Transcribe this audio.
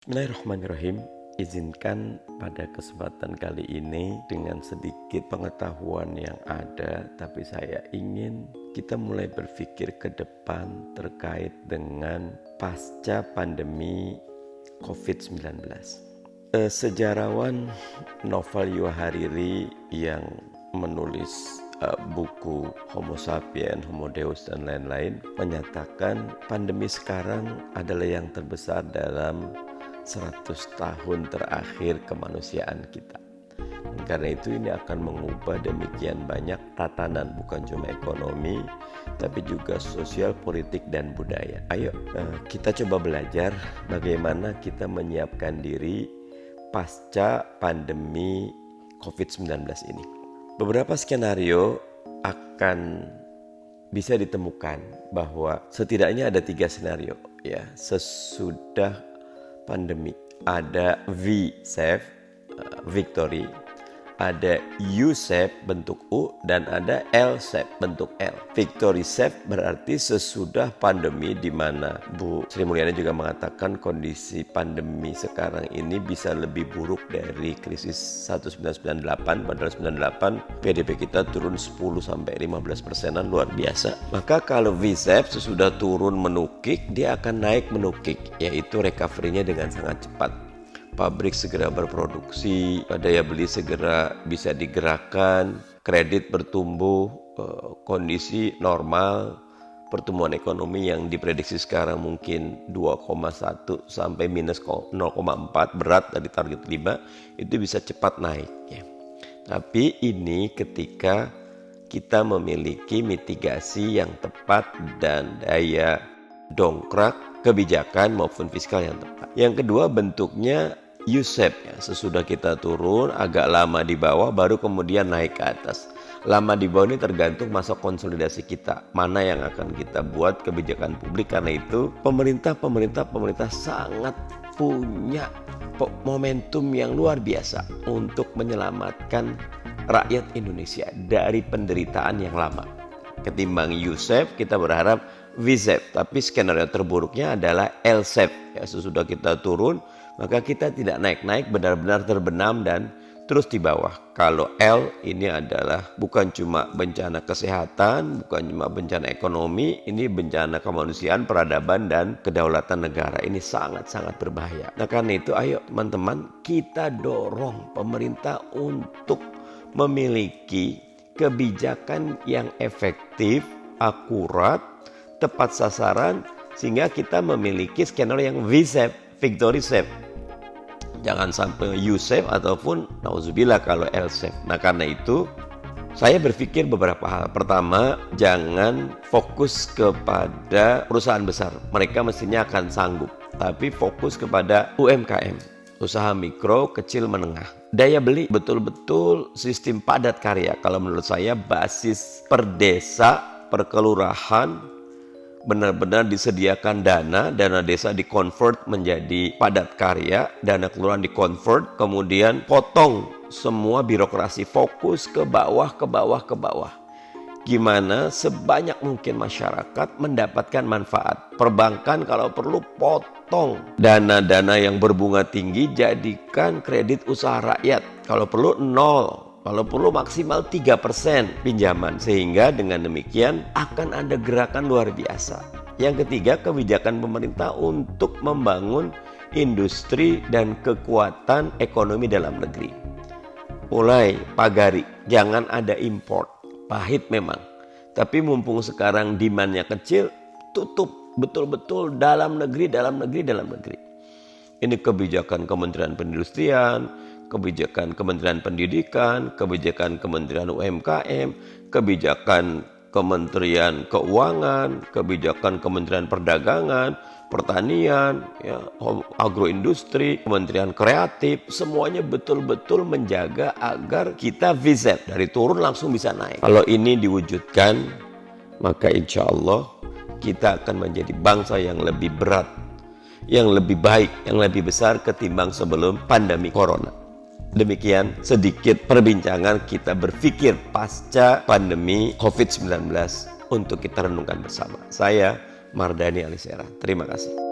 Bismillahirrahmanirrahim. Izinkan pada kesempatan kali ini dengan sedikit pengetahuan yang ada, tapi saya ingin kita mulai berpikir ke depan terkait dengan pasca pandemi COVID-19. Sejarawan Noval Yuval Harari yang menulis buku Homo Sapiens, Homo Deus, dan lain-lain menyatakan pandemi sekarang adalah yang terbesar dalam 100 tahun terakhir kemanusiaan kita. Dan karena itu ini akan mengubah demikian banyak tatanan, bukan cuma ekonomi, tapi juga sosial, politik, dan budaya. Ayo kita coba belajar bagaimana kita menyiapkan diri pasca pandemi COVID-19 ini. Beberapa skenario akan bisa ditemukan bahwa setidaknya ada 3 skenario ya sesudah pandemi. Ada V-shape, victory, ada U-shape bentuk U, dan ada L-shape bentuk L. Victory shape berarti sesudah pandemi, di mana Bu Sri Mulyani juga mengatakan kondisi pandemi sekarang ini bisa lebih buruk dari krisis 1998. Padahal 98 PDB kita turun 10-15%, luar biasa. Maka kalau V-shape sesudah turun menukik, dia akan naik menukik, yaitu recovery-nya dengan sangat cepat. Pabrik segera berproduksi, daya beli segera bisa digerakkan, kredit bertumbuh, kondisi normal, pertumbuhan ekonomi yang diprediksi sekarang mungkin 2,1 sampai minus 0,4, berat dari target 5, itu bisa cepat naik ya. Tapi ini ketika kita memiliki mitigasi yang tepat dan daya dongkrak kebijakan maupun fiskal yang tepat. Yang kedua bentuknya U-shape ya. Sesudah kita turun agak lama di bawah baru kemudian naik ke atas. Lama di bawah ini tergantung masa konsolidasi kita, mana yang akan kita buat kebijakan publik. Karena itu pemerintah sangat punya momentum yang luar biasa untuk menyelamatkan rakyat Indonesia dari penderitaan yang lama. Ketimbang U-shape, kita berharap V-shape, tapi skenario terburuknya adalah L-shape ya. Sesudah kita turun maka kita tidak naik-naik, benar-benar terbenam dan terus di bawah. Kalau L ini adalah bukan cuma bencana kesehatan, bukan cuma bencana ekonomi, ini bencana kemanusiaan, peradaban, dan kedaulatan negara. Ini sangat-sangat berbahaya. Nah karena itu ayo teman-teman, kita dorong pemerintah untuk memiliki kebijakan yang efektif, akurat, tepat sasaran, sehingga kita memiliki skenario yang V-shape, victory shape. Jangan sampai U-shape ataupun nauzubillah kalau L-shape. Nah karena itu saya berpikir beberapa hal. Pertama, jangan fokus kepada perusahaan besar. Mereka mestinya akan sanggup. Tapi fokus kepada UMKM, usaha mikro, kecil, menengah. Daya beli betul-betul sistem padat karya. Kalau menurut saya basis per desa, per kelurahan, benar-benar disediakan dana desa dikonvert menjadi padat karya, dana kelurahan dikonvert, kemudian potong semua birokrasi, fokus ke bawah. Gimana sebanyak mungkin masyarakat mendapatkan manfaat. Perbankan kalau perlu potong dana-dana yang berbunga tinggi, jadikan kredit usaha rakyat. Kalau perlu 0. Kalau perlu maksimal 3% pinjaman, sehingga dengan demikian akan ada gerakan luar biasa. Yang ketiga, kebijakan pemerintah untuk membangun industri dan kekuatan ekonomi dalam negeri. Mulai pagari, jangan ada import. Pahit memang, tapi mumpung sekarang demandnya kecil, tutup betul-betul dalam negeri. Ini kebijakan Kementerian Perindustrian, kebijakan Kementerian Pendidikan, kebijakan Kementerian UMKM, kebijakan Kementerian Keuangan, kebijakan Kementerian Perdagangan, Pertanian, ya, agroindustri, Kementerian Kreatif, semuanya betul-betul menjaga agar kita V-shape, dari turun langsung bisa naik. Kalau ini diwujudkan, maka insya Allah kita akan menjadi bangsa yang lebih berat, yang lebih baik, yang lebih besar ketimbang sebelum pandemi corona. Demikian sedikit perbincangan kita berpikir pasca pandemi COVID-19 untuk kita renungkan bersama. Saya Mardhani Alisera. Terima kasih.